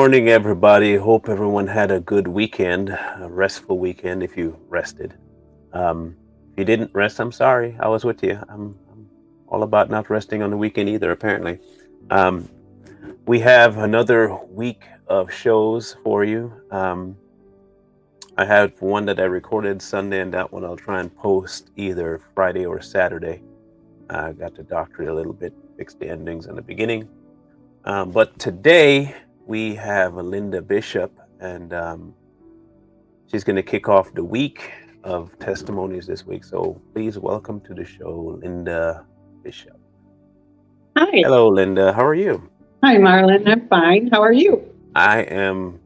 morning, everybody. Hope everyone had a good weekend, a restful weekend if you rested. If you didn't rest, I'm sorry. I was with you. I'm all about not resting on the weekend either, apparently. Um, we have another week of shows for you. I have one that I recorded Sunday, and that one I'll try and post either Friday or Saturday. I got to doctor it a little bit, fix the endings in the beginning. But today we have Lynda Bishop, and she's going to kick off the week of testimonies this week. So please welcome to the show, Lynda Bishop. Hi. Hello, Lynda. How are you? Hi, Marlon. I'm fine. How are you? I am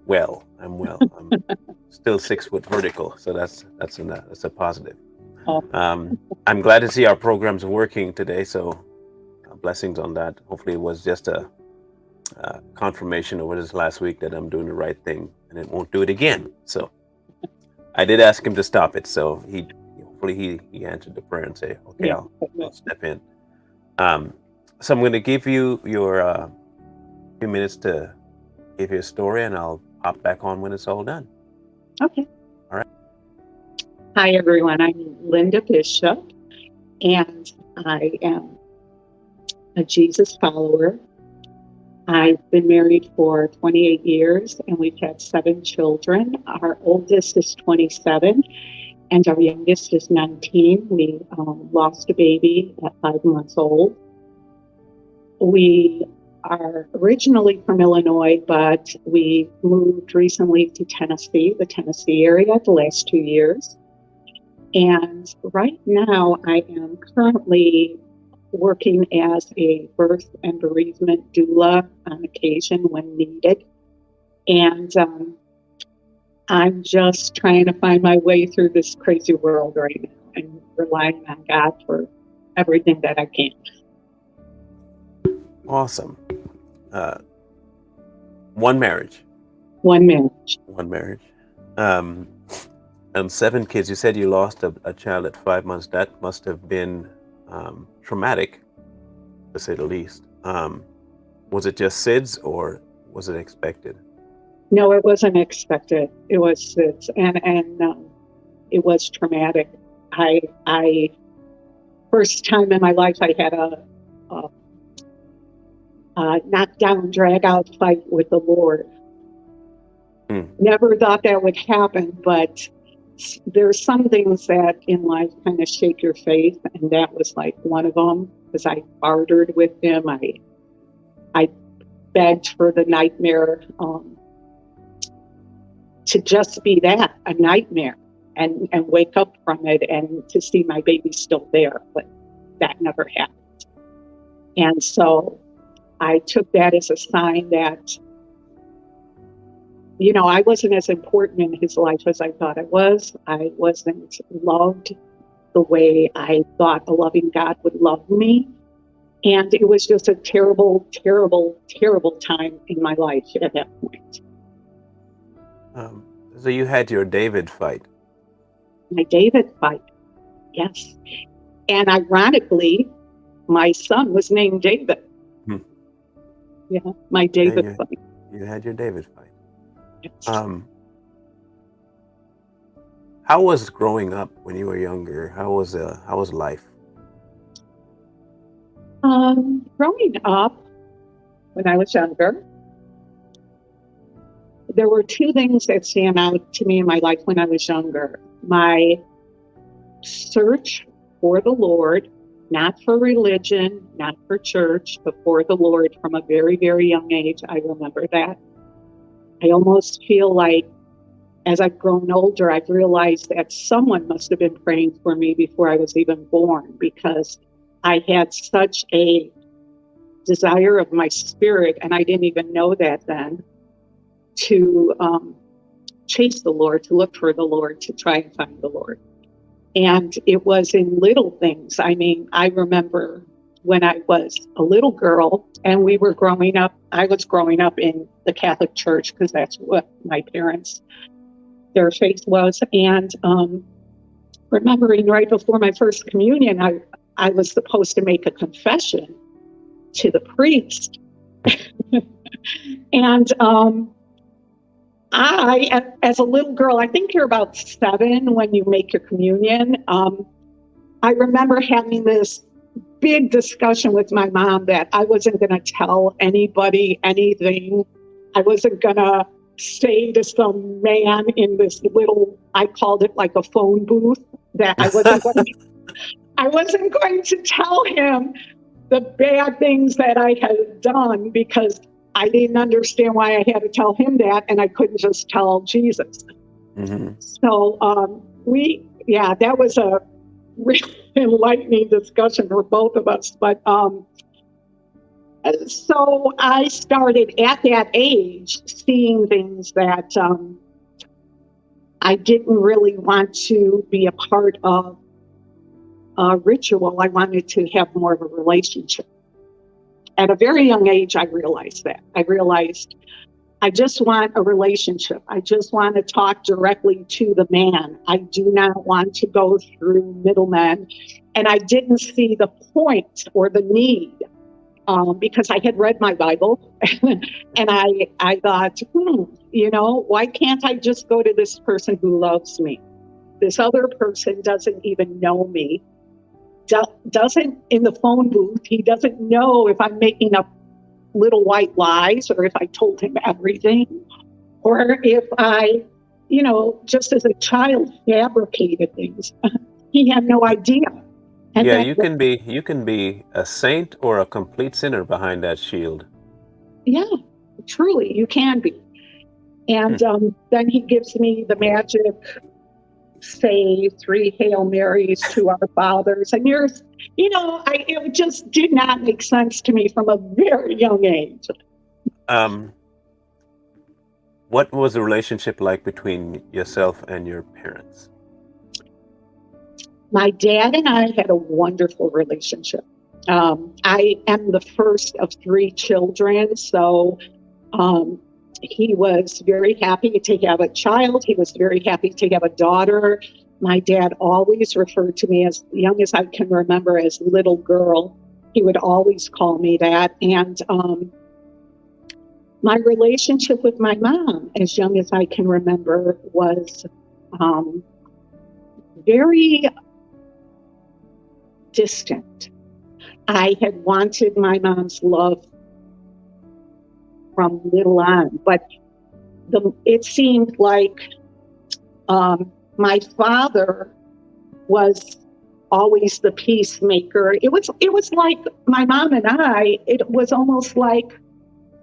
well. I'm well. I'm still 6 foot vertical, so that's a positive. Oh, I'm glad to see our programs working today. So blessings on that. Hopefully, it was just a confirmation over this last week that I'm doing the right thing and it won't do it again. So I did ask him to stop it. So hopefully he answered the prayer and say, okay, yeah. I'll step in. So I'm going to give you your few minutes to give you a story, and I'll pop back on when it's all done. Okay. All right. Hi, everyone. I'm Lynda Bishop, and I am a Jesus follower. I've been married for 28 years, and we've had 7 children. Our oldest is 27, and our youngest is 19. We lost a baby at 5 months old. We are originally from Illinois, but we moved recently to Tennessee, the Tennessee area, the last 2 years. And right now I am currently working as a birth and bereavement doula on occasion when needed. And I'm just trying to find my way through this crazy world right now and relying on God for everything that I can. Awesome. One marriage. One marriage. One marriage. And 7 kids. You said you lost a child at 5 months. That must have been traumatic, to say the least. Was it just SIDS, or was it expected? No, it wasn't expected. It was SIDS, and it was traumatic. I first time in my life I had a knockdown, drag out fight with the Lord. Never thought that would happen, but there's some things that in life kind of shake your faith, and that was like one of them, because I bartered with him. I begged for the nightmare to just be that, a nightmare, and wake up from it and to see my baby still there, but that never happened. And so I took that as a sign that, you know, I wasn't as important in his life as I thought I was. I wasn't loved the way I thought a loving God would love me. And it was just a terrible, terrible, terrible time in my life at that point. So you had your David fight. My David fight, yes. And ironically, my son was named David. Yeah, my David fight. You had your David fight. Yes. How was growing up when you were younger? How was life? Growing up when I was younger, there were 2 things that stand out to me in my life when I was younger. My search for the Lord, not for religion, not for church, but for the Lord from a very, very young age. I remember that. I almost feel like as I've grown older, I've realized that someone must have been praying for me before I was even born, because I had such a desire of my spirit, and I didn't even know that then, to chase the Lord, to look for the Lord, to try and find the Lord. And it was in little things. I mean, I remember when I was a little girl and we were growing up, I was growing up in the Catholic Church because that's what my parents, their faith was. And remembering right before my first communion, I was supposed to make a confession to the priest. And as a little girl, I think you're about 7 when you make your communion. I remember having this big discussion with my mom that I wasn't going to tell anybody anything. I wasn't going to say to some man in this little, I called it like a phone booth, that I wasn't going to tell him the bad things that I had done, because I didn't understand why I had to tell him that, and I couldn't just tell Jesus. Mm-hmm. So that was a really enlightening discussion for both of us. But so I started at that age seeing things that I didn't really want to be a part of a ritual. I wanted to have more of a relationship. At a very young age, I realized that. I realized I just want a relationship. I just want to talk directly to the man. I do not want to go through middlemen. And I didn't see the point or the need, because I had read my Bible and I thought, why can't I just go to this person who loves me? This other person doesn't even know me. Doesn't in the phone booth, he doesn't know if I'm making up little white lies or if I told him everything, or if I, just as a child fabricated things. He had no idea. And Yeah, then, you can be a saint or a complete sinner behind that shield. yeah, truly, you can be. And then he gives me the magic, say 3 Hail Marys to our fathers. And it just did not make sense to me from a very young age. Um, what was the relationship like between yourself and your parents? My dad and I had a wonderful relationship. I am the first of 3 children, so he was very happy to have a child. He was very happy to have a daughter. My dad always referred to me, as young as I can remember, as little girl. He would always call me that. And my relationship with my mom, as young as I can remember, was very distant. I had wanted my mom's love from little on, but it seemed like my father was always the peacemaker. It was like my mom and I, it was almost like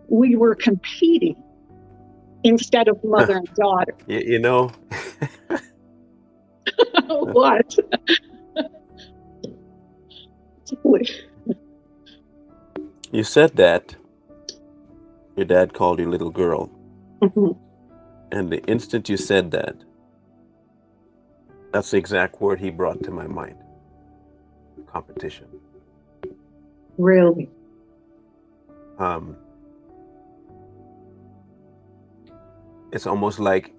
we were competing instead of mother and daughter. You know, What? you said that your dad called you little girl. Mhm. And the instant you said that, that's the exact word he brought to my mind. Competition. Really? It's almost like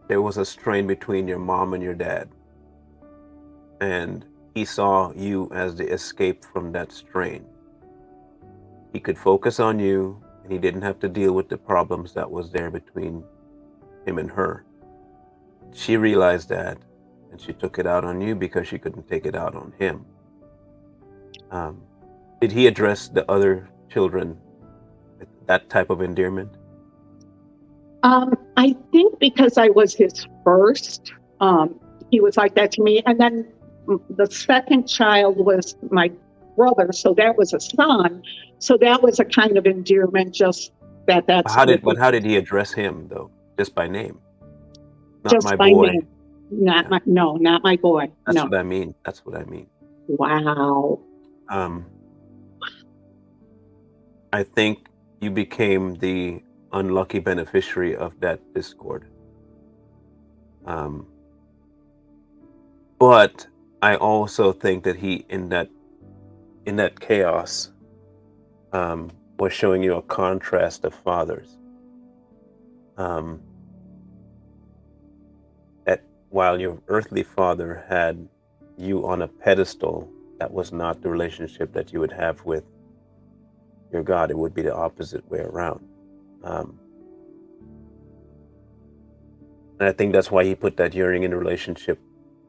there was a strain between your mom and your dad. And he saw you as the escape from that strain. He could focus on you, and he didn't have to deal with the problems that was there between him and her. She realized that, and she took it out on you because she couldn't take it out on him. Did he address the other children with that type of endearment? I think because I was his first, he was like that to me. And then the second child was my brother, so that was a son. So that was a kind of endearment, just that's How did he address him though? Just by name? Not just my by boy. name. Not Yeah. my not my boy. That's No. what I mean. That's what I mean. Wow. I think you became the unlucky beneficiary of that discord. But I also think that he, in that chaos, was showing you a contrast of fathers. That while your earthly father had you on a pedestal, that was not the relationship that you would have with your God. It would be the opposite way around. And I think that's why he put that yearning in the relationship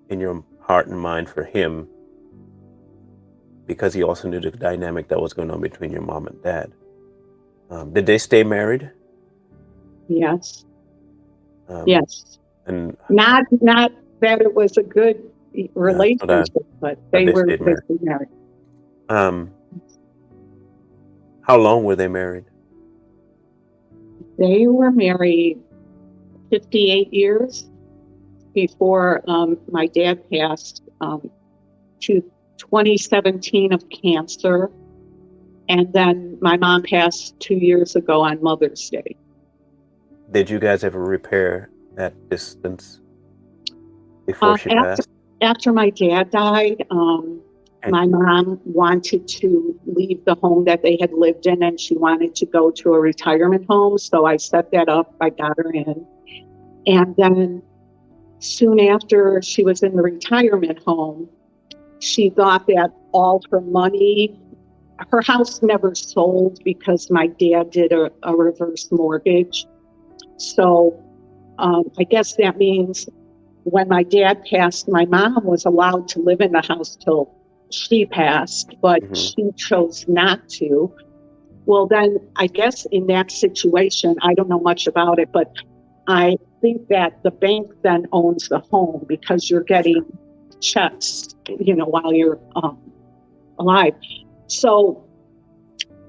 in your heart and mind for him, because he also knew the dynamic that was going on between your mom and dad. Did they stay married? Yes. Um, Yes. And Not that it was a good relationship, but they they were stayed married. married. How long were they married? They were married 58 years before my dad passed to 2017 of cancer. And then my mom passed 2 years ago on Mother's Day. Did you guys ever repair that distance before she passed? After my dad died, my mom wanted to leave the home that they had lived in, and she wanted to go to a retirement home. So I set that up. I got her in. And then soon after she was in the retirement home, she thought that all her money, her house never sold because my dad did a reverse mortgage. So I guess that means when my dad passed, my mom was allowed to live in the house till she passed, but she chose not to. Well, then I guess in that situation, I don't know much about it, but I think that the bank then owns the home because you're getting checks, while you're alive. So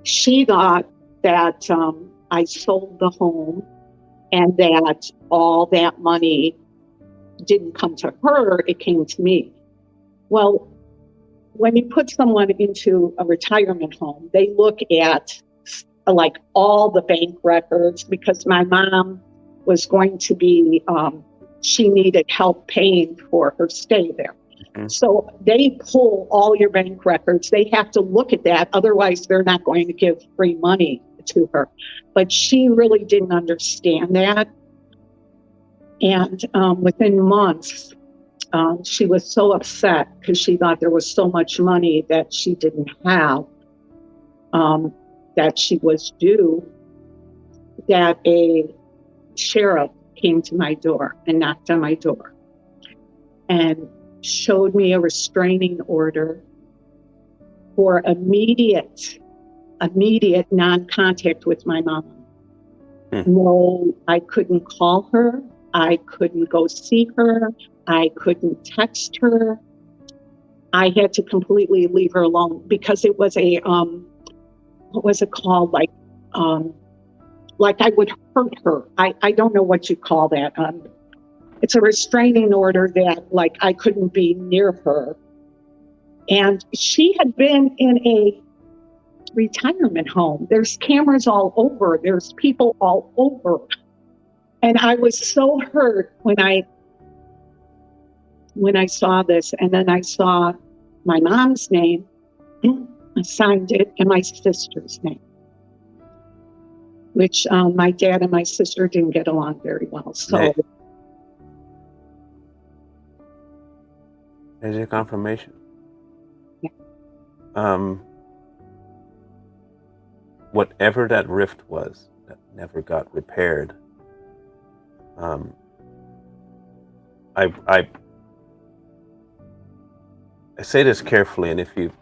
she thought that I sold the home and that all that money didn't come to her, it came to me. Well, when you put someone into a retirement home, they look at like all the bank records, because my mom was going to be, she needed help paying for her stay there. So they pull all your bank records. They have to look at that. Otherwise, they're not going to give free money to her. But she really didn't understand that. And within months, she was so upset because she thought there was so much money that she didn't have, that she was due, that a sheriff came to my door and knocked on my door and showed me a restraining order for immediate non-contact with my mom. No, I couldn't call her. I couldn't go see her. I couldn't text her. I had to completely leave her alone because it was a, what was it called? Like I would hurt her. I don't know what you call that. It's a restraining order that like I couldn't be near her. And she had been in a retirement home. There's cameras all over. There's people all over. And I was so hurt when I saw this. And then I saw my mom's name, I signed it, and my sister's name, which my dad and my sister didn't get along very well. So there's your confirmation. Yeah. Whatever that rift was that never got repaired, I say this carefully, and if you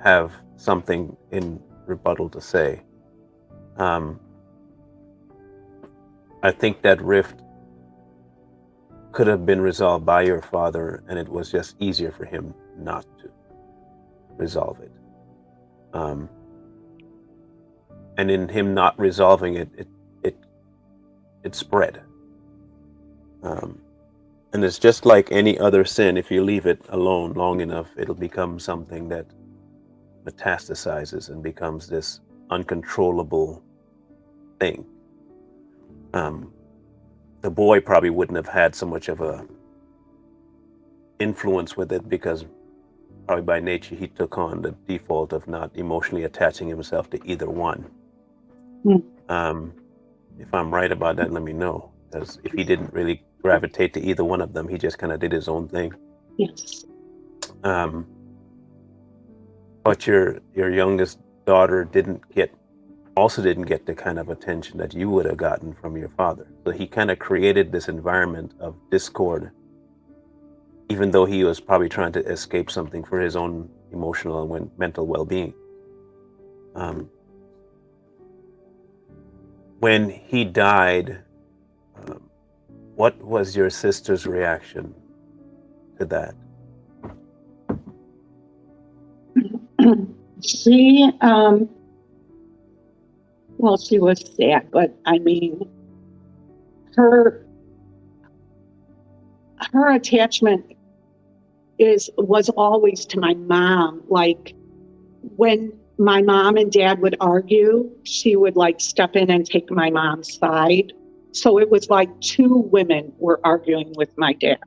have something in rebuttal to say, I think that rift could have been resolved by your father, and it was just easier for him not to resolve it. And in him not resolving it, it spread. And it's just like any other sin. If you leave it alone long enough, it'll become something that metastasizes and becomes this uncontrollable thing. The boy probably wouldn't have had so much of a influence with it because probably by nature he took on the default of not emotionally attaching himself to either one. If I'm right about that, let me know, because if he didn't really gravitate to either one of them, he just kind of did his own thing. Yes. But your youngest daughter also didn't get the kind of attention that you would have gotten from your father. So he kind of created this environment of discord, even though he was probably trying to escape something for his own emotional and mental well-being. When he died, what was your sister's reaction to that? She, well, she was sad, but I mean, her attachment was always to my mom. Like, when my mom and dad would argue, she would like step in and take my mom's side. So it was like two women were arguing with my dad.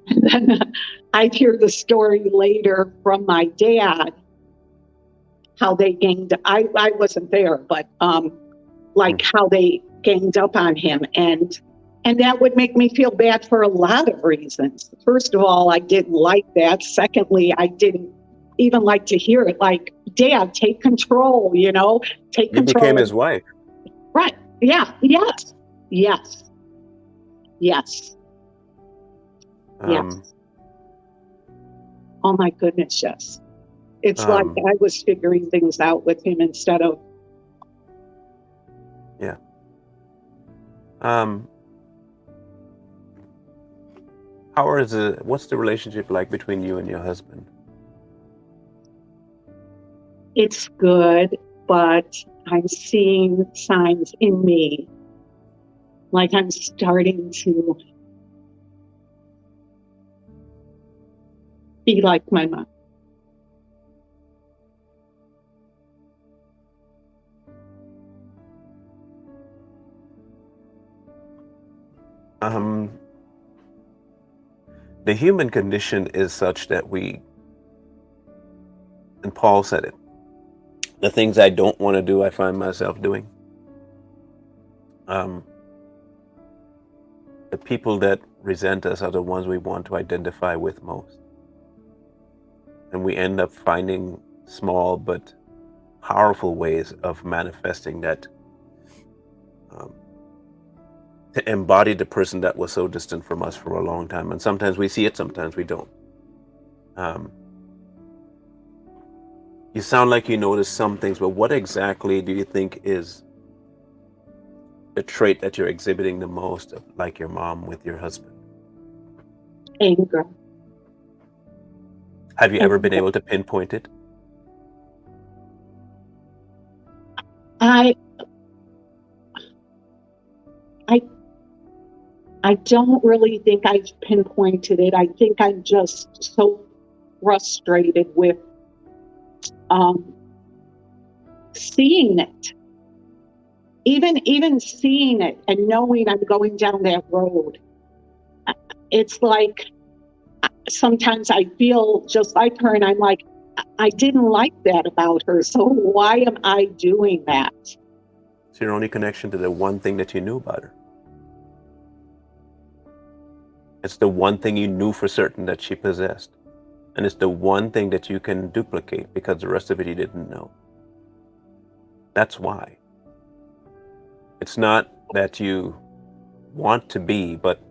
And then I'd hear the story later from my dad, how they ganged, I wasn't there, but like how they ganged up on him. And that would make me feel bad for a lot of reasons. First of all, I didn't like that. Secondly, I didn't even like to hear it. Like, Dad, take control, take You control. became his wife. Right. Yeah. Yes. Yes. Yes. Yes. Oh my goodness, yes. It's like I was figuring things out with him instead of. Yeah. What's the relationship like between you and your husband? It's good, but I'm seeing signs in me. Like I'm starting to be like my mom. The human condition is such that and Paul said it, the things I don't want to do, I find myself doing. The people that resent us are the ones we want to identify with most. And we end up finding small but powerful ways of manifesting that, to embody the person that was so distant from us for a long time. And sometimes we see it, sometimes we don't. You sound like you notice some things, but what exactly do you think is the trait that you're exhibiting the most, like your mom with your husband? Anger. Have you ever been able to pinpoint it? I don't really think I've pinpointed it. I think I'm just so frustrated with seeing it. Even seeing it and knowing I'm going down that road. It's like sometimes I feel just like her and I'm like, I didn't like that about her. So why am I doing that? It's your only connection to the one thing that you knew about her. It's the one thing you knew for certain that she possessed. And it's the one thing that you can duplicate because the rest of it you didn't know. That's why. It's not that you want to be, but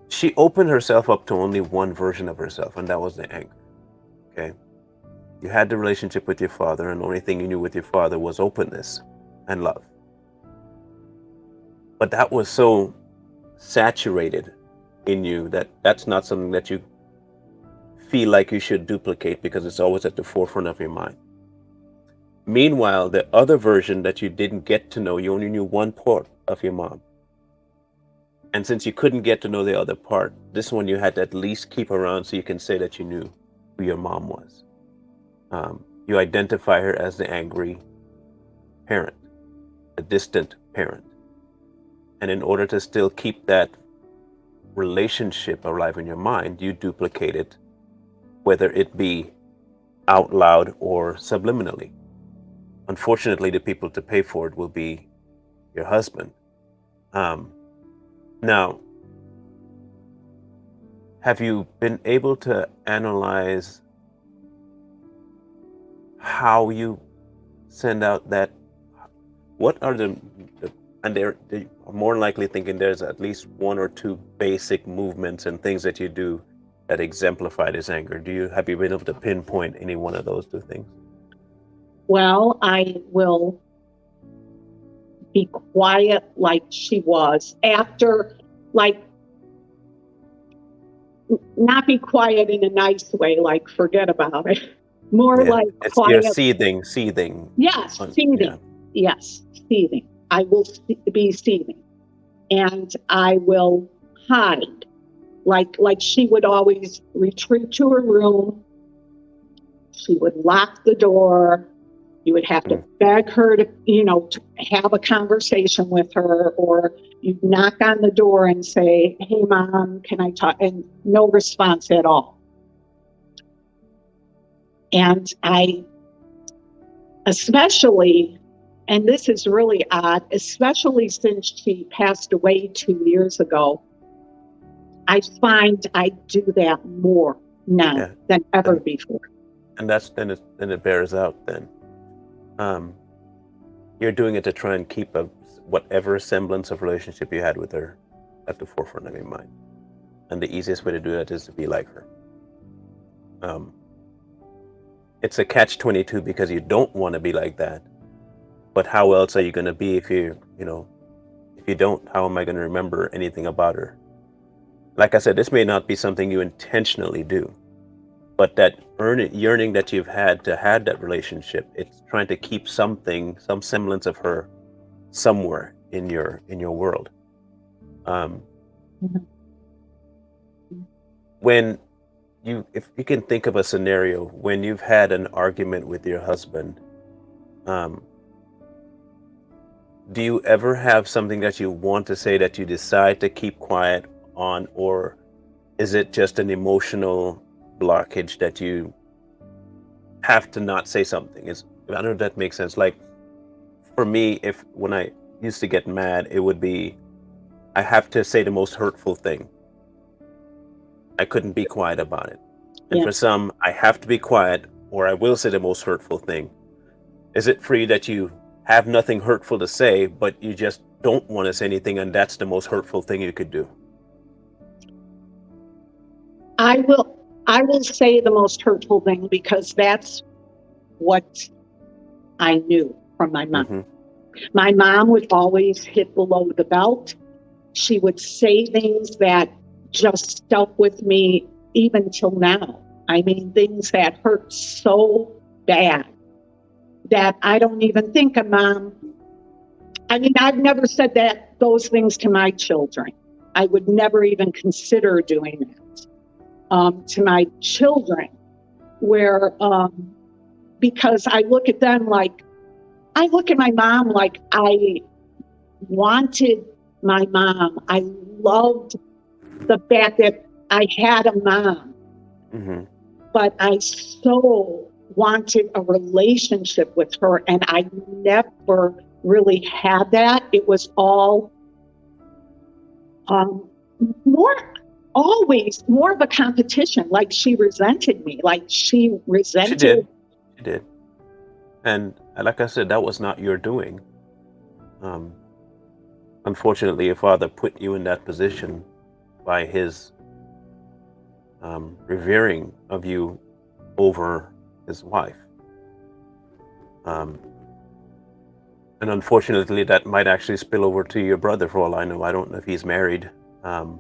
she opened herself up to only one version of herself, and that was the anger. Okay? You had the relationship with your father, and the only thing you knew with your father was openness and love. But that was so saturated in you that that's not something that you feel like you should duplicate because it's always at the forefront of your mind. Meanwhile, the other version that you didn't get to know, you only knew one part of your mom. And since you couldn't get to know the other part, this one you had to at least keep around so you can say that you knew who your mom was. You identify her as the angry parent, a distant parent. And in order to still keep that relationship alive in your mind, you duplicate it, whether it be out loud or subliminally. Unfortunately, the people to pay for it will be your husband. Now, have you been able to analyze how you send out that. What are the and they are more likely thinking there's at least one or two basic movements and things that you do that exemplify this anger. Have you been able to pinpoint any one of those two things? Well, I will be quiet like she was after, like, not be quiet in a nice way, like forget about it. More Yeah, like it's you're quiet. seething. Yes, Yeah. seething. Yes, seething. I will be seething, and I will hide. Like she would always retreat to her room. She would lock the door. You would have to Mm. beg her to have a conversation with her, or you'd knock on the door and say, "Hey, Mom, can I talk?" And no response at all. And I, especially, and this is really odd, especially since she passed away 2 years ago, I find I do that more now Yeah. than ever And before. then it bears out then. Um, you're doing it to try and keep whatever semblance of relationship you had with her at the forefront of your mind. And the easiest way to do that is to be like her. Um, it's a catch-22 because you don't want to be like that. But how else are you going to be if if you don't? How am I going to remember anything about her? Like I said, this may not be something you intentionally do, but that yearning that you've had to have that relationship, it's trying to keep some semblance of her somewhere in your world. Um, when if you can think of a scenario when you've had an argument with your husband, um, do you ever have something that you want to say that you decide to keep quiet on, or is it just an emotional blockage that you have to not say something? I don't know if that makes sense. Like for me, if when I used to get mad, it would be I have to say the most hurtful thing. I couldn't be quiet about it. And Yeah. for some, I have to be quiet or I will say the most hurtful thing. Is it for you that you have nothing hurtful to say, but you just don't want to say anything and that's the most hurtful thing you could do? I will say the most hurtful thing because that's what I knew from my mom. Hmm. My mom would always hit below the belt. She would say things that just stuck with me even till now. I mean, things that hurt so bad that I don't even think of mom. I mean, I've never said those things to my children. I would never even consider doing that to my children, where because I look at them like I look at my mom like I wanted my mom. I loved the fact that I had a mom, Hmm. but I so wanted a relationship with her, and I never really had that. It was all um, more, always more of a competition. Like she resented me, like she She resented. did. She did. And like I said, that was not your doing. Um, Unfortunately, your father put you in that position by his revering of you over his wife. Um, and unfortunately, that might actually spill over to your brother for all I know. I don't know if he's married. Um,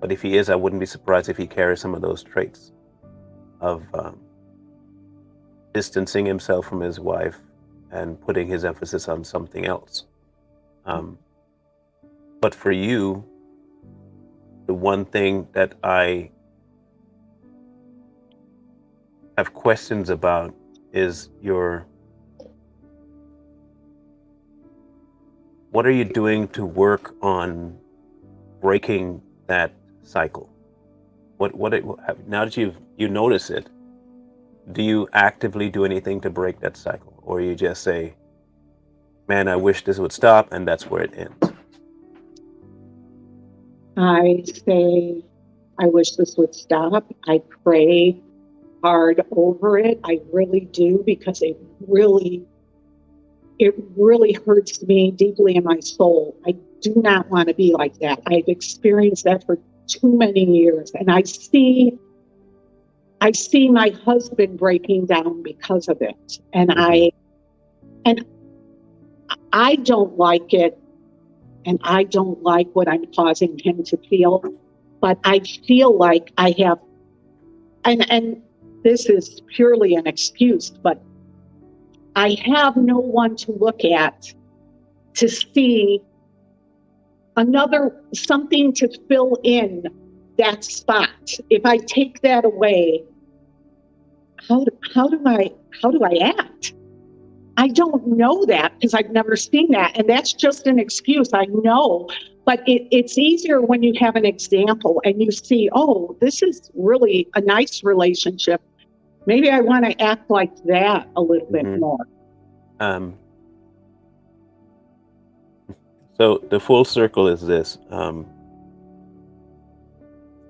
but if he is, I wouldn't be surprised if he carries some of those traits of distancing himself from his wife and putting his emphasis on something else. Um, but for you, the one thing that I have questions about is what are you doing to work on breaking that cycle? Now that you notice it, do you actively do anything to break that cycle, or you just say, "Man, I wish this would stop," and that's where it ends? I say, I wish this would stop. I pray. hard over it. I really do, because it really hurts me deeply in my soul. I do not want to be like that. I've experienced that for too many years, and I see my husband breaking down because of it, and Mm-hmm. I don't like it, and I don't like what I'm causing him to feel, but I feel like I have, and this is purely an excuse, but I have no one to look at to see something to fill in that spot. If I take that away, how do I act? I don't know that, because I've never seen that. And that's just an excuse, I know. But it's easier when you have an example and you see, oh, this is really a nice relationship. Maybe I want to act like that a little bit Mm-hmm. more. So the full circle is this.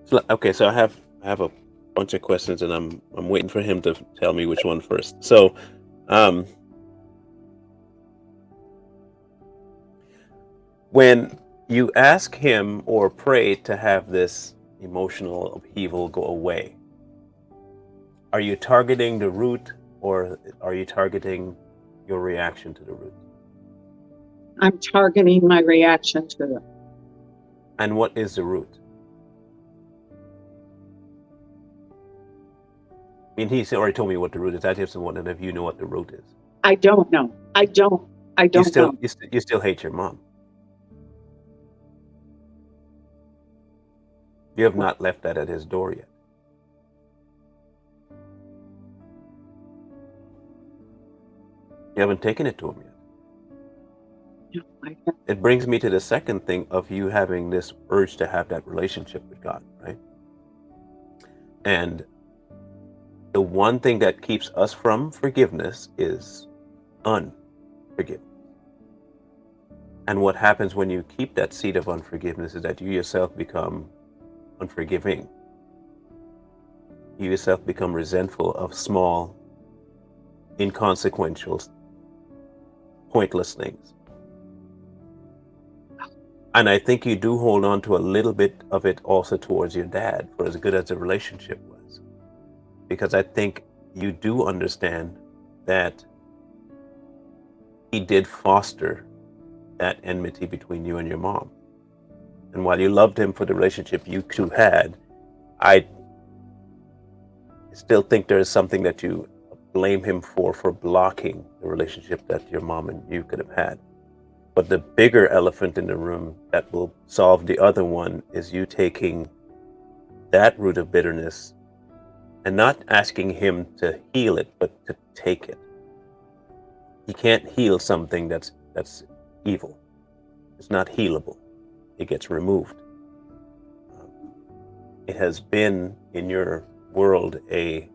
So I have a bunch of questions, and I'm waiting for him to tell me which one first. So, um, when you ask him or pray to have this emotional upheaval go away, are you targeting the root, or are you targeting your reaction to the root? I'm targeting my reaction to it. And what is the root? I mean, he's already told me what the root is. I just wondering if you know what the root is. I don't know. I don't know. You still hate your mom. You have not left that at his door yet. You haven't taken it to him yet. No, It brings me to the second thing of you having this urge to have that relationship with God, right? And the one thing that keeps us from forgiveness is unforgiveness. And what happens when you keep that seed of unforgiveness is that you yourself become unforgiving. You yourself become resentful of small, inconsequential, pointless things. And I think you do hold on to a little bit of it also towards your dad, for as good as the relationship was. Because I think you do understand that he did foster that enmity between you and your mom. And while you loved him for the relationship you two had, I still think there is something that you blame him for blocking the relationship that your mom and you could have had. But the bigger elephant in the room that will solve the other one is you taking that root of bitterness and not asking him to heal it, but to take it. He can't heal something that's evil. It's not healable. It gets removed. It has been in your world a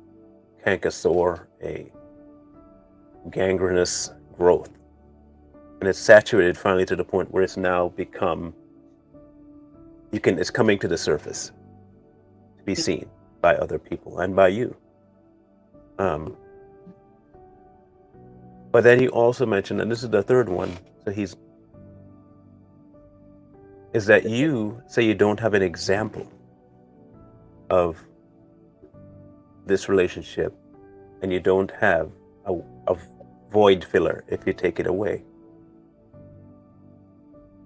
canker-sore, a gangrenous growth. And it's saturated finally to the point where it's now become, it's coming to the surface to be seen by other people and by you. But then he also mentioned, and this is the third one, so is that you say you don't have an example of this relationship, and you don't have a void filler if you take it away.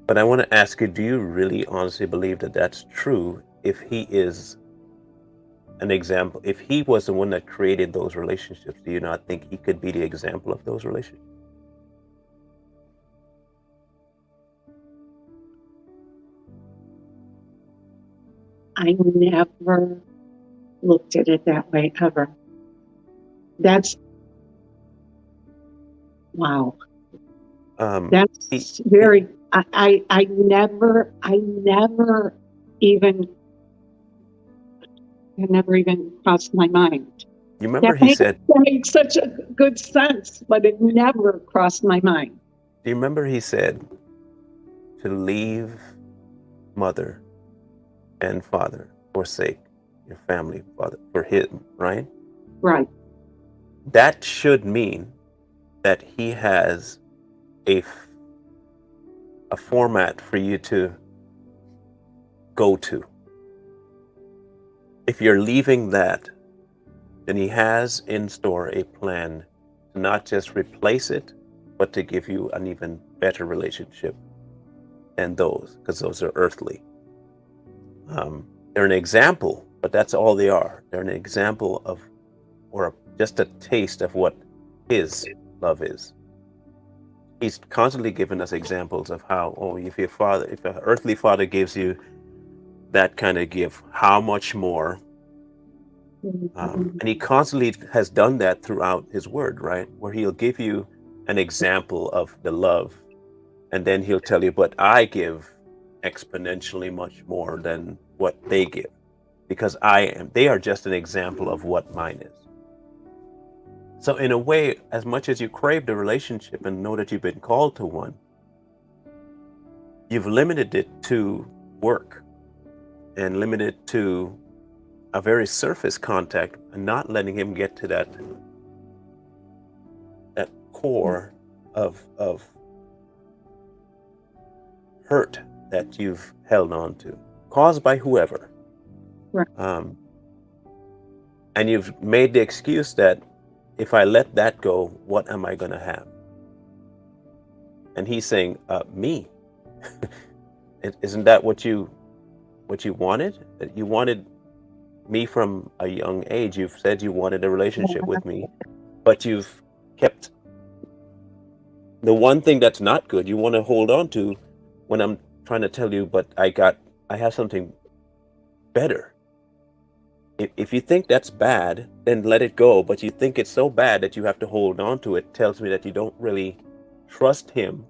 But I want to ask you, do you really honestly believe that that's true? If he is an example, if he was the one that created those relationships, do you not think he could be the example of those relationships? I never looked at it that way ever. That's wow. That's very. I never even. It never even crossed my mind. You remember he said. That makes such a good sense, but it never crossed my mind. Do you remember he said to leave mother and father, forsake your family, father, for him, right? Right. That should mean that he has a format for you to go to. If you're leaving that, then he has in store a plan to not just replace it, but to give you an even better relationship than those, because those are earthly. They're an example, but that's all they are. They're an example of, or just a taste of what his love is. He's constantly giving us examples of how, oh, if an earthly father gives you that kind of gift, how much more? And he constantly has done that throughout his word, right? Where he'll give you an example of the love, and then he'll tell you, but I give exponentially much more than what they give, because they are just an example of what mine is. So in a way, as much as you crave the relationship and know that you've been called to one, you've limited it to work and limited to a very surface contact, and not letting him get to that core of hurt that you've held on to, caused by whoever. Right. And you've made the excuse that if I let that go, what am I going to have? And he's saying, me. Isn't that what you wanted? You wanted me from a young age. You've said you wanted a relationship with me, but you've kept the one thing that's not good you want to hold on to, when I'm trying to tell you, but I have something better. If you think that's bad, then let it go. But you think it's so bad that you have to hold on to it, tells me that you don't really trust him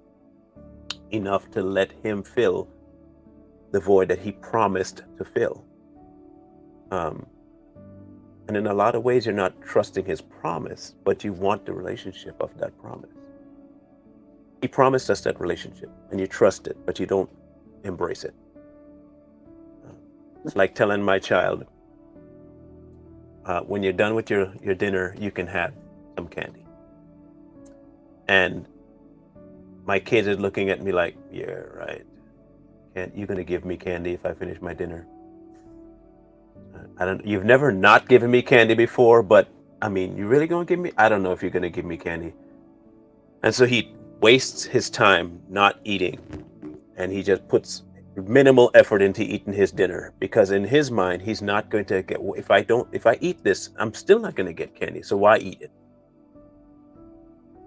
enough to let him fill the void that he promised to fill. And in a lot of ways, you're not trusting his promise, but you want the relationship of that promise. He promised us that relationship, and you trust it, but you don't embrace it. It's like telling my child, when you're done with your dinner, you can have some candy. And my kids are looking at me like, yeah, right. You're going to give me candy if I finish my dinner? You've never not given me candy before, but I mean, you really going to give me? I don't know if you're going to give me candy. And so he wastes his time not eating, and he just puts minimal effort into eating his dinner, because in his mind, he's not going to get, if I eat this, I'm still not going to get candy. So why eat it?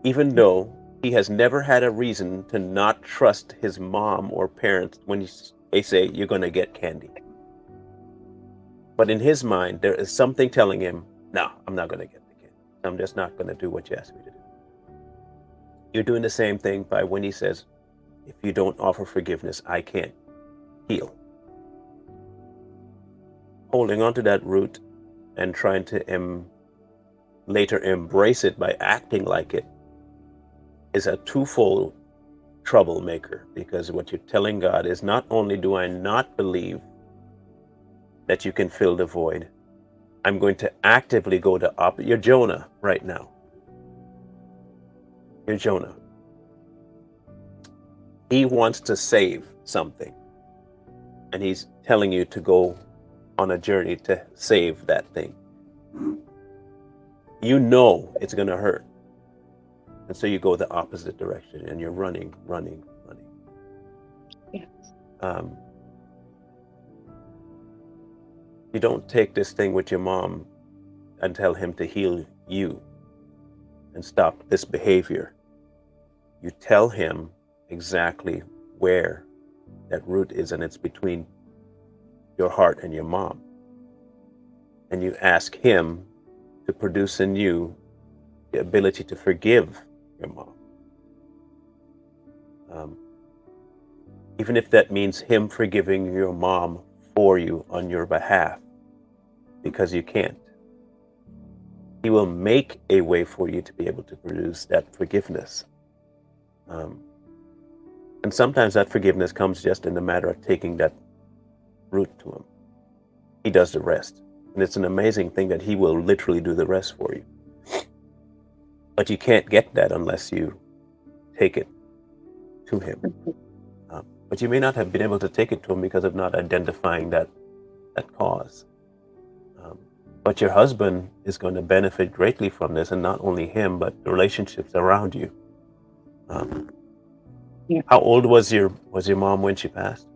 Even though he has never had a reason to not trust his mom or parents when they say you're going to get candy. But in his mind, there is something telling him, no, I'm not going to get the candy. I'm just not going to do what you asked me to do. You're doing the same thing by when he says, if you don't offer forgiveness, I can't heal. Holding on to that root and trying to later embrace it by acting like it is a twofold troublemaker, because what you're telling God is, not only do I not believe that you can fill the void, I'm going to actively go to You're Jonah right now. You're Jonah. He wants to save something, and he's telling you to go on a journey to save that thing. You know it's going to hurt, and so you go the opposite direction, and you're running. Yes. You don't take this thing with your mom and tell him to heal you and stop this behavior. You tell him exactly where that root is, and it's between your heart and your mom. And you ask him to produce in you the ability to forgive your mom. Even if that means him forgiving your mom for you on your behalf, because you can't. He will make a way for you to be able to produce that forgiveness. And sometimes that forgiveness comes just in the matter of taking that root to him. He does the rest. And it's an amazing thing that he will literally do the rest for you. But you can't get that unless you take it to him. But you may not have been able to take it to him because of not identifying that cause. But your husband is going to benefit greatly from this, and not only him, but the relationships around you. Yeah. How old was your mom when she passed?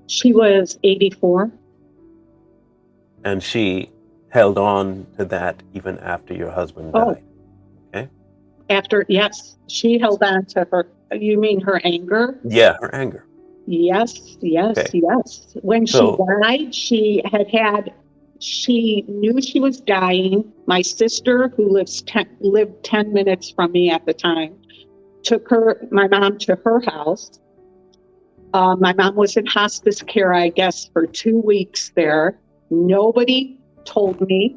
She was 84. And she held on to that even after your husband Oh. died. Okay. Yes, she held on to her. You mean her anger? Yeah, her anger. Yes. Okay. When So- she died, she knew she was dying. My sister, who lived 10 minutes from me at the time, took my mom to her house. My mom was in hospice care, I guess, for 2 weeks there. Nobody told me.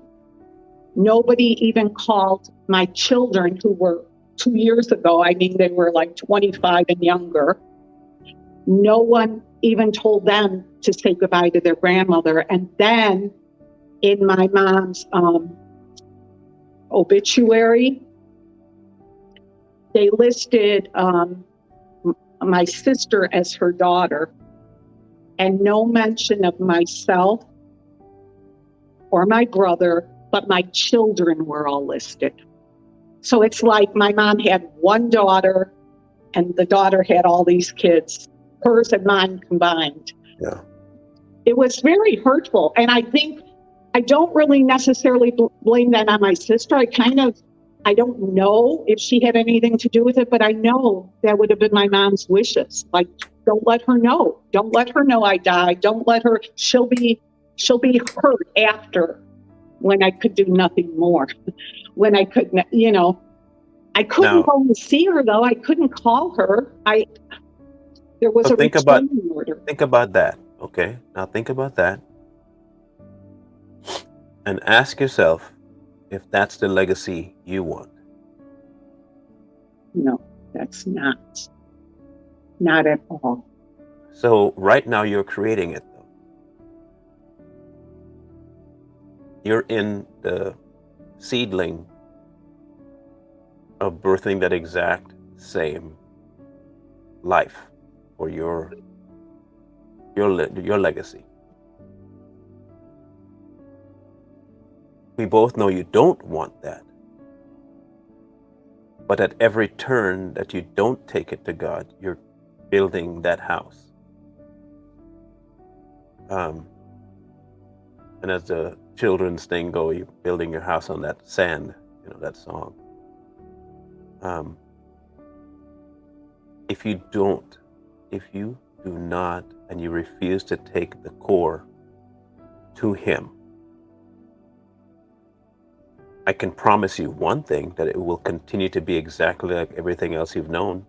Nobody even called my children, who were 2 years ago. I mean, they were like 25 and younger. No one even told them to say goodbye to their grandmother. And then in my mom's obituary, they listed my sister as her daughter, and no mention of myself or my brother, but my children were all listed. So it's like my mom had one daughter, and the daughter had all these kids, hers and mine combined. Yeah. It was very hurtful. And I think I don't really necessarily blame that on my sister. I don't know if she had anything to do with it, but I know that would have been my mom's wishes. Like, don't let her know. Don't let her know I died. Don't let her, she'll be hurt after, when I could do nothing more. When I couldn't, I couldn't go and see her though. I couldn't call her. There was a restraining order. Think about that, okay? Now think about that. And ask yourself if that's the legacy you want. No, that's not at all. So right now you're creating it though. You're in the seedling of birthing that exact same life for your legacy. We both know you don't want that. But at every turn that you don't take it to God, you're building that house. And as the children's thing go, you're building your house on that sand, that song. If you do not, and you refuse to take the core to Him, I can promise you one thing, that it will continue to be exactly like everything else you've known.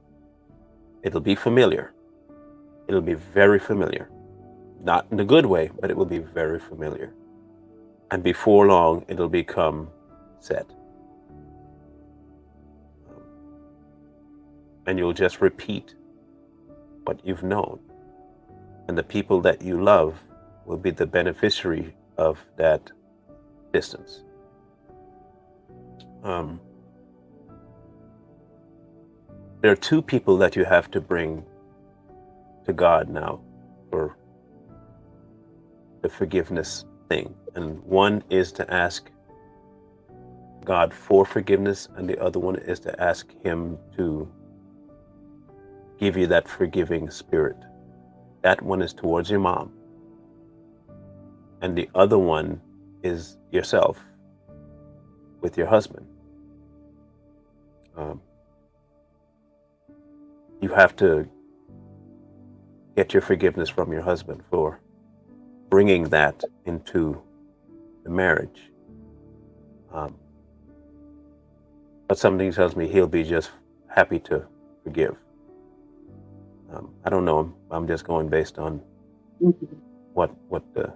It'll be familiar. It'll be very familiar. Not in a good way, but it will be very familiar. And before long, it'll become set. And you'll just repeat what you've known. And the people that you love will be the beneficiary of that distance. There are two people that you have to bring to God now for the forgiveness thing. And one is to ask God for forgiveness, and the other one is to ask Him to give you that forgiving spirit. That one is towards your mom. And the other one is yourself with your husband. You have to get your forgiveness from your husband for bringing that into the marriage. But something tells me he'll be just happy to forgive. I don't know. I'm just going based on what the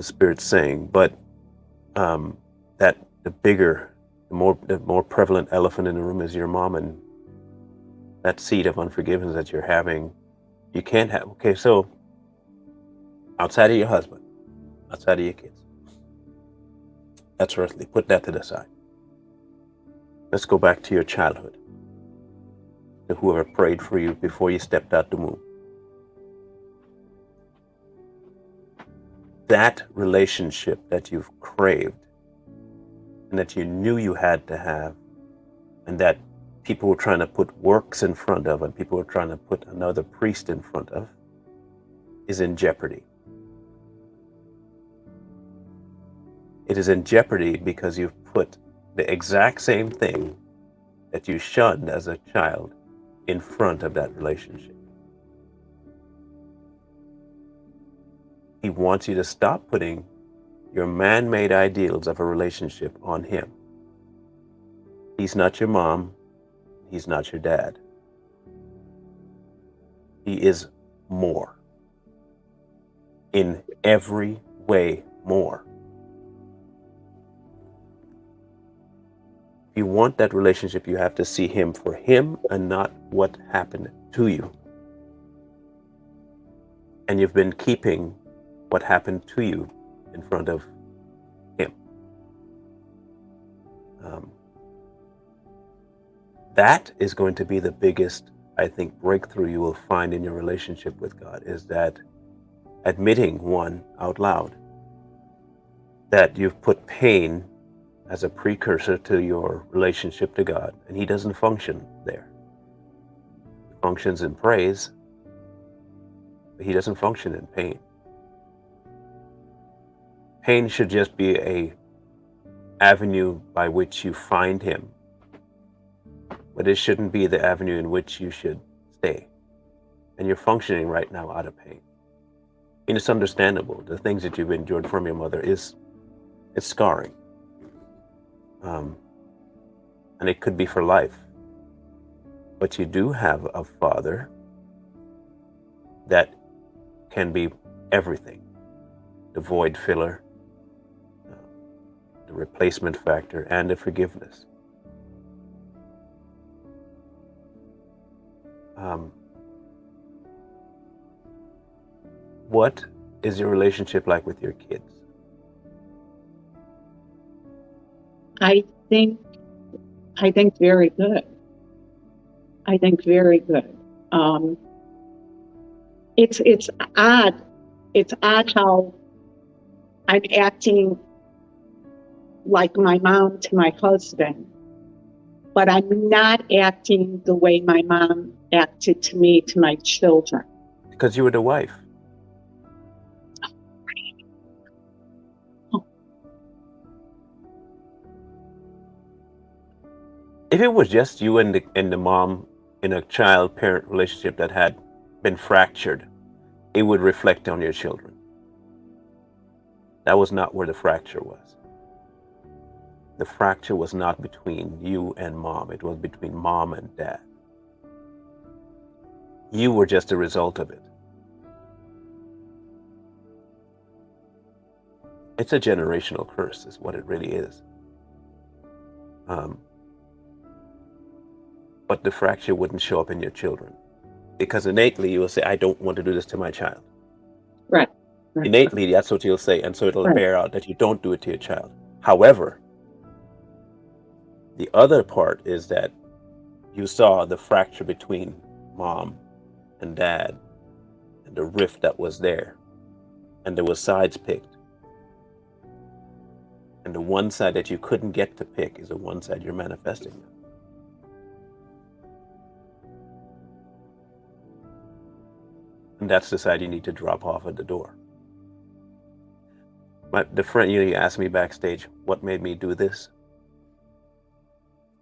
Spirit's saying. But that the more prevalent elephant in the room is your mom, and that seed of unforgiveness that you're having, you can't have. Okay, so outside of your husband, outside of your kids. That's earthly. Put that to the side. Let's go back to your childhood, to whoever prayed for you before you stepped out the womb. That relationship that you've craved and that you knew you had to have, and that people were trying to put works in front of, and people were trying to put another priest in front of, is in jeopardy. It is in jeopardy because you've put the exact same thing that you shunned as a child in front of that relationship. He wants you to stop putting your man-made ideals of a relationship on him. He's not your mom. He's not your dad. He is more. In every way, more. If you want that relationship, you have to see him for him and not what happened to you. And you've been keeping what happened to you in front of him. That is going to be the biggest, I think, breakthrough you will find in your relationship with God, is that admitting, one, out loud, that you've put pain as a precursor to your relationship to God, and he doesn't function there. He functions in praise, but he doesn't function in pain. Pain should just be a avenue by which you find him, but it shouldn't be the avenue in which you should stay. And you're functioning right now out of pain. And it's understandable. The things that you've endured from your mother it's scarring. And it could be for life. But you do have a father that can be everything. The void filler, the replacement factor, and the forgiveness. What is your relationship like with your kids? I think very good. I think very good. It's odd. It's odd how I'm acting like my mom to my husband, but I'm not acting the way my mom acted to me, to my children. Because you were the wife. If it was just you and the mom in a child-parent relationship that had been fractured, it would reflect on your children. That was not where the fracture was. The fracture was not between you and mom. It was between mom and dad. You were just a result of it. It's a generational curse, is what it really is. But the fracture wouldn't show up in your children, because innately you will say, I don't want to do this to my child. Right. Innately, that's what you'll say, and so it'll Right. bear out that you don't do it to your child. However, the other part is that you saw the fracture between mom and dad, and the rift that was there, and there was sides picked. And the one side that you couldn't get to pick is the one side you're manifesting now. And that's the side you need to drop off at the door. The friend, you asked me backstage, what made me do this?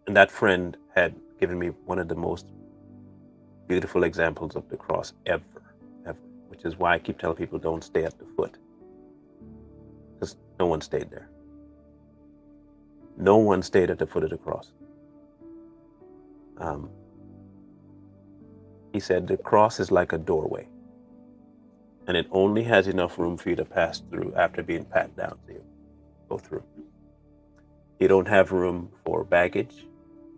And that friend had given me one of the most beautiful examples of the cross ever, which is why I keep telling people don't stay at the foot. Because no one stayed there. No one stayed at the foot of the cross. He said the cross is like a doorway, and it only has enough room for you to pass through after being pat down, so you go through. You don't have room for baggage.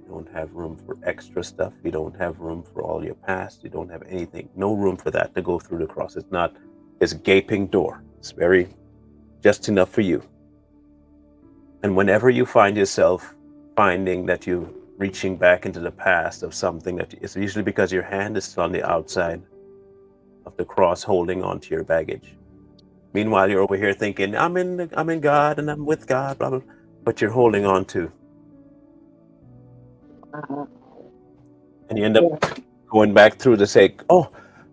You don't have room for extra stuff. You don't have room for all your past. You don't have anything. No room for that to go through the cross. It's a gaping door. It's very just enough for you. And whenever you find yourself finding that you're reaching back into the past of something, that it's usually because your hand is on the outside of the cross holding on to your baggage. Meanwhile, you're over here thinking, I'm in God and I'm with God, blah, blah, but you're holding on to, and you end up Yeah. going back through to say, oh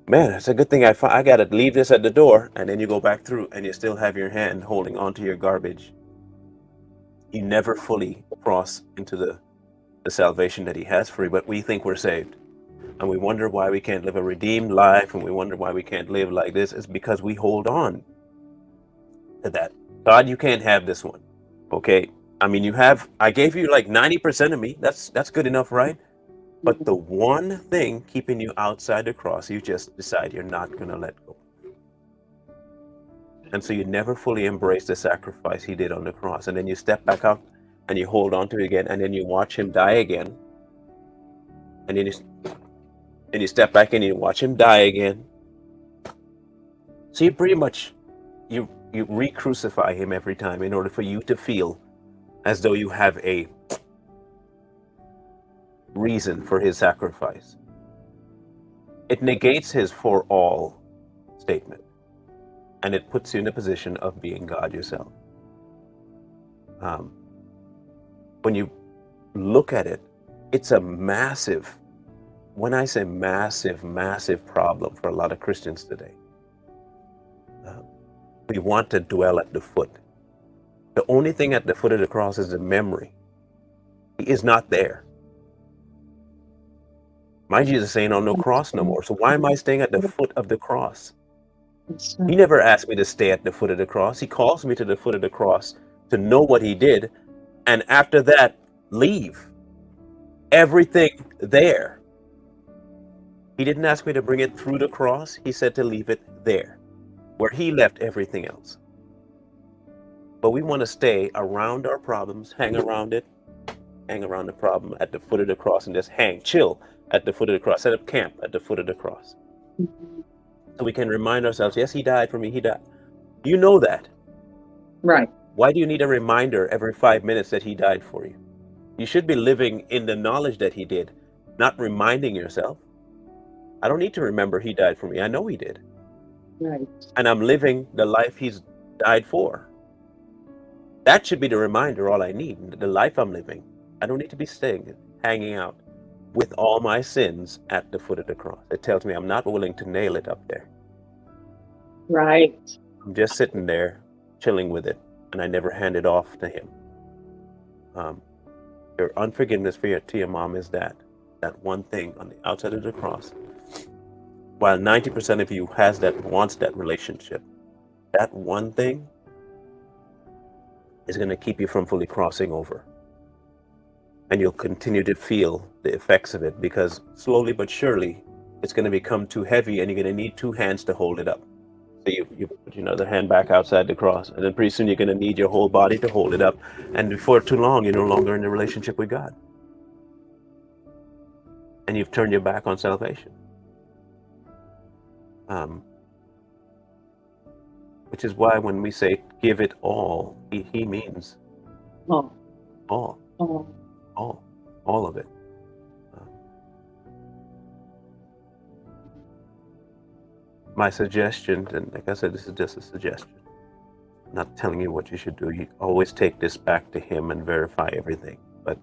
man, it's a good thing I got to leave this at the door. And then you go back through and you still have your hand holding onto your garbage. You never fully cross into the salvation that he has for you, but we think we're saved. And we wonder why we can't live a redeemed life, and we wonder why we can't live like this. It's because we hold on to that. God, you can't have this one. Okay. I mean, I gave you like 90% of me. That's good enough, right? But the one thing keeping you outside the cross, you just decide you're not going to let go. And so you never fully embrace the sacrifice he did on the cross. And then you step back up and you hold on to it again, and then you watch him die again. And then you step back and you watch him die again. So you pretty much, you re-crucify him every time in order for you to feel as though you have a reason for his sacrifice. It negates his for all statement, and it puts you in a position of being God yourself. When you look at it, it's a massive, when I say massive, massive problem for a lot of Christians today. We want to dwell at the foot. The only thing at the foot of the cross is the memory. He is not there. My Jesus ain't on no cross no more. So why am I staying at the foot of the cross? He never asked me to stay at the foot of the cross. He calls me to the foot of the cross to know what he did, and after that, leave everything there. He didn't ask me to bring it through the cross. He said to leave it there, where he left everything else. But we want to stay around our problems, hang around it, hang around the problem at the foot of the cross, and just chill at the foot of the cross, set up camp at the foot of the cross. So we can remind ourselves, yes, he died for me, he died. You know that. Right. Why do you need a reminder every 5 minutes that he died for you? You should be living in the knowledge that he did, not reminding yourself. I don't need to remember he died for me. I know he did. Right. And I'm living the life he's died for. That should be the reminder, all I need, the life I'm living. I don't need to be hanging out with all my sins at the foot of the cross. It tells me I'm not willing to nail it up there. Right. I'm just sitting there, chilling with it, and I never hand it off to him. Your unforgiveness to your mom is that one thing on the outside of the cross. While 90% of you wants that relationship, that one thing is going to keep you from fully crossing over. And you'll continue to feel the effects of it, because slowly but surely it's going to become too heavy, and you're going to need two hands to hold it up. So you put your other hand back outside the cross, and then pretty soon you're going to need your whole body to hold it up. And before too long, you're no longer in a relationship with God. And you've turned your back on salvation. Which is why when we say give it all, he means Oh. all. Oh. All of it. My suggestion, and like I said, this is just a suggestion. I'm not telling you what you should do. You always take this back to him and verify everything. But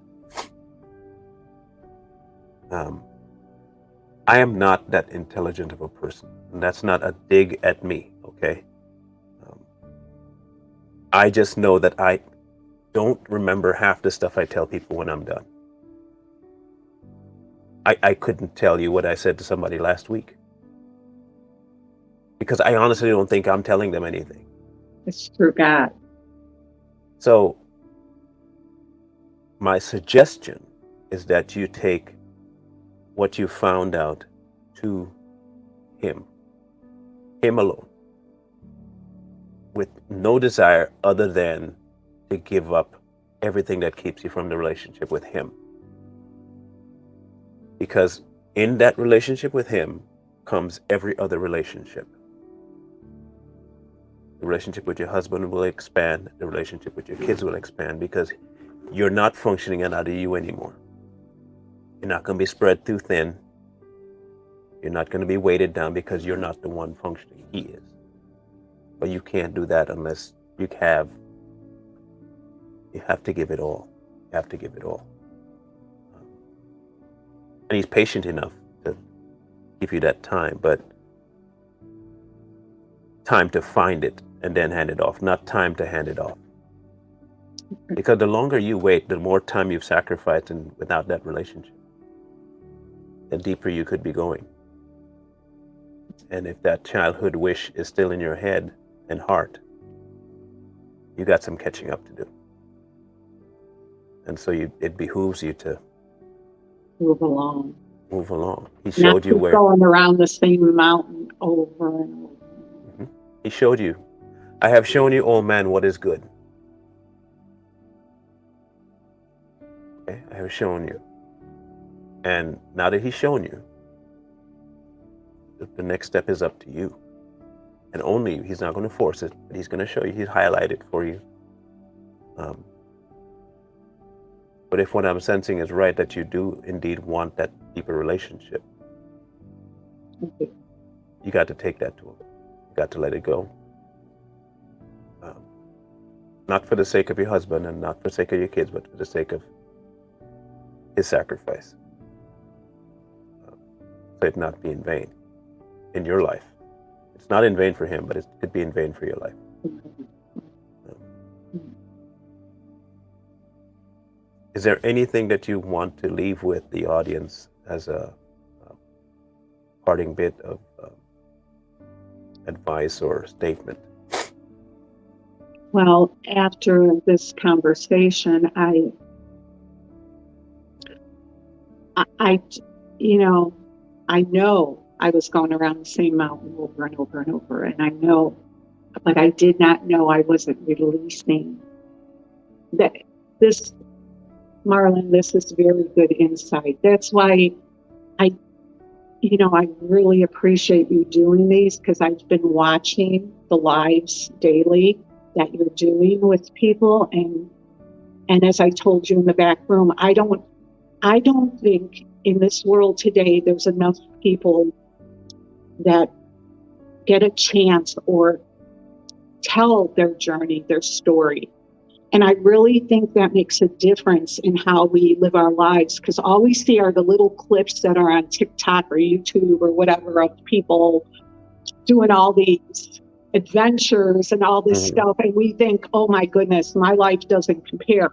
I am not that intelligent of a person, and that's not a dig at me, okay? I just know that I don't remember half the stuff I tell people when I'm done. I couldn't tell you what I said to somebody last week, because I honestly don't think I'm telling them anything. It's through God. So my suggestion is that you take what you found out to him alone, with no desire other than to give up everything that keeps you from the relationship with him. Because in that relationship with him comes every other relationship. The relationship with your husband will expand. The relationship with your kids will expand because you're not functioning out of you anymore. You're not going to be spread too thin. You're not going to be weighted down because you're not the one functioning. He is. But you can't do that unless you have to give it all. You have to give it all. And he's patient enough to give you that time, but time to find it and then hand it off, not time to hand it off. Because the longer you wait, the more time you've sacrificed, and without that relationship, the deeper you could be going. And if that childhood wish is still in your head and heart, you got some catching up to do. And so it behooves you to Move along. move along. He Not showed you keep where. going around the same mountain over and over. Mhm. He showed you. I have shown you, old man, what is good. Okay, I have shown you. And now that he's shown you, the next step is up to you. And only he's not going to force it, but he's going to show you. He's highlighted for you. But if what I'm sensing is right, that you do indeed want that deeper relationship, Okay. you got to take that to him. You got to let it go. Not for the sake of your husband and not for the sake of your kids, but for the sake of his sacrifice. So it not be in vain in your life. It's not in vain for him, but it could be in vain for your life. Is there anything that you want to leave with the audience as a parting bit of advice or statement? Well, after this conversation, I, I know I was going around the same mountain over and over and over, and I know, but I did not know I wasn't releasing that. This, Marlon, this is very good insight. That's why I really appreciate you doing these, because I've been watching the lives daily that you're doing with people, and as I told you in the back room, I don't think in this world today there's enough people that get a chance or tell their journey, their story. And I really think that makes a difference in how we live our lives, because all we see are the little clips that are on TikTok or YouTube or whatever of people doing all these adventures and all this stuff. And we think, oh my goodness, my life doesn't compare.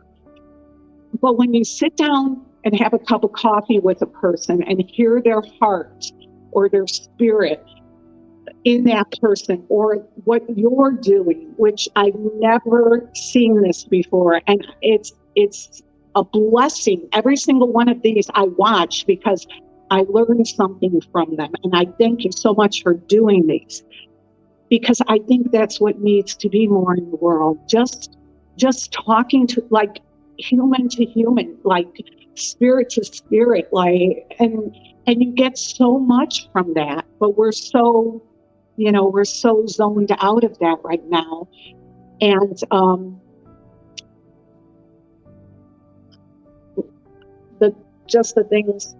But when you sit down and have a cup of coffee with a person and hear their heart or their spirit in that person, or what you're doing, which I've never seen this before, and it's a blessing. Every single one of these I watch because I learned something from them, and I thank you so much for doing these, because I think that's what needs to be more in the world. Just talking to, like, human to human, like spirit to spirit, like, and you get so much from that, but we're so zoned out of that right now. And the things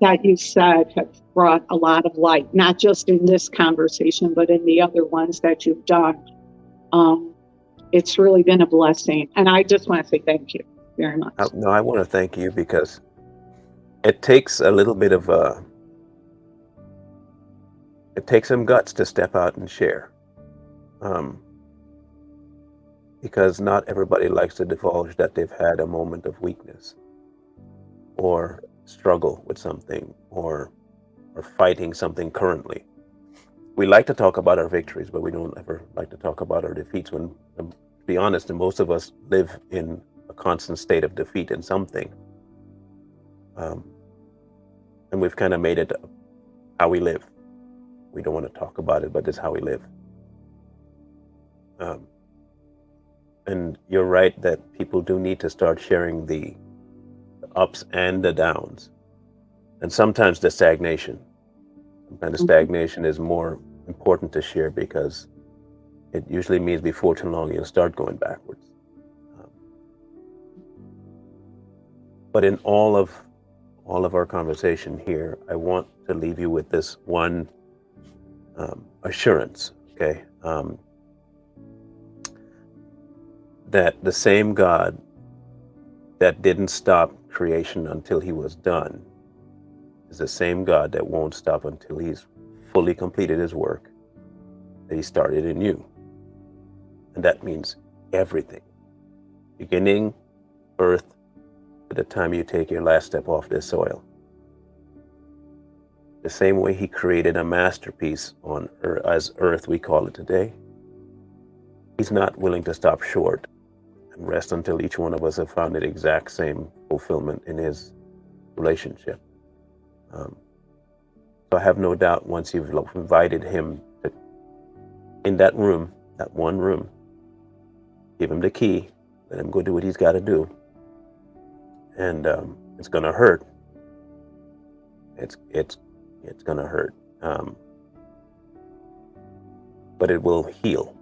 that you said have brought a lot of light, not just in this conversation, but in the other ones that you've done. It's really been a blessing. And I just want to say thank you very much. No, I want to thank you, because it takes a little bit of it takes some guts to step out and share. Because not everybody likes to divulge that they've had a moment of weakness or struggle with something or fighting something currently. We like to talk about our victories, but we don't ever like to talk about our defeats, when, to be honest, and most of us live in a constant state of defeat in something. And we've kind of made it how we live. We don't want to talk about it, but it's how we live. And you're right that people do need to start sharing the ups and the downs, and sometimes the stagnation. And the stagnation is more important to share, because it usually means before too long you'll start going backwards. Um, but in all of our conversation here, I want to leave you with this one assurance, okay? That the same God that didn't stop creation until he was done is the same God that won't stop until he's fully completed his work that he started in you. And that means everything, beginning, birth, to the time you take your last step off this soil. The same way he created a masterpiece on earth, as earth we call it today, he's not willing to stop short and rest until each one of us have found the exact same fulfillment in his relationship. So I have no doubt once you've invited him in that room, that one room, give him the key, let him go do what he's got to do. And it's going to hurt. It's going to hurt. But it will heal.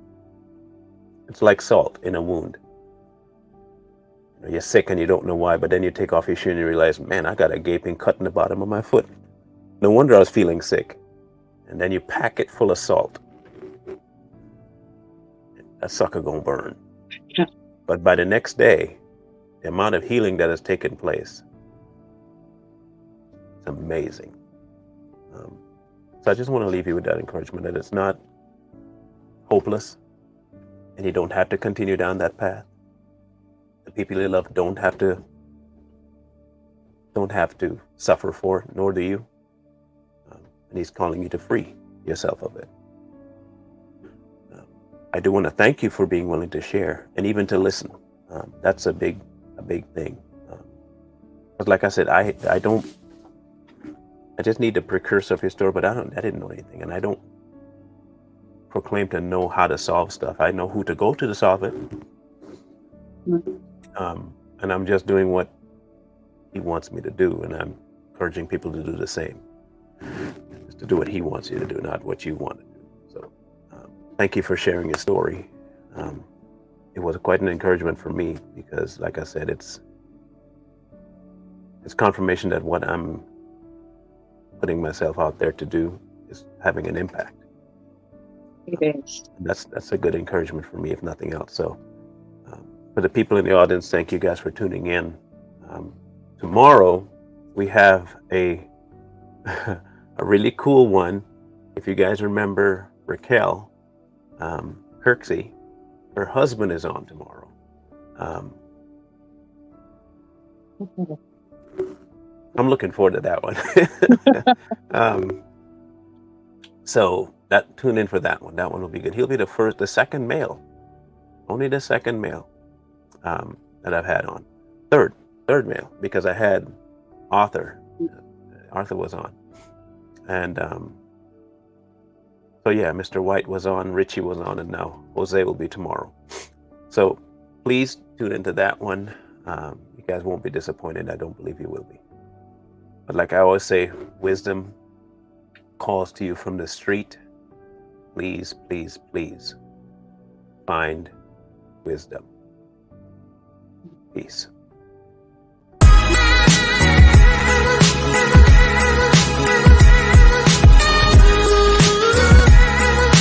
It's like salt in a wound. You're sick and you don't know why, but then you take off your shoe and you realize, man, I got a gaping cut in the bottom of my foot. No wonder I was feeling sick. And then you pack it full of salt. That sucker gonna burn. Yeah. But by the next day, the amount of healing that has taken place, it's amazing. So I just want to leave you with that encouragement that it's not hopeless and you don't have to continue down that path. The people you love don't have to suffer for it, nor do you. And he's calling you to free yourself of it. I do want to thank you for being willing to share and even to listen. That's a big thing. But like I said, I just need the precursor of your story, but I didn't know anything, and I don't proclaim to know how to solve stuff. I know who to go to solve it. And I'm just doing what he wants me to do, and I'm encouraging people to do the same. Just to do what he wants you to do, not what you want to do. So thank you for sharing your story. It was quite an encouragement for me because, like I said, it's confirmation that what I'm putting myself out there to do is having an impact. It is. And that's a good encouragement for me, if nothing else. So for the people in the audience, thank you guys for tuning in. Tomorrow we have a really cool one. If you guys remember Raquel Kirksey, her husband is on tomorrow. I'm looking forward to that one. So tune in for that one. That one will be good. He'll be the second male, only the second male that I've had on. Third male, because I had Arthur was on, and so yeah, Mr. White was on, Richie was on, and now Jose will be tomorrow. So please tune into that one. You guys won't be disappointed. I don't believe you will be. But like I always say, wisdom calls to you from the street. Please, please, please find wisdom. Peace.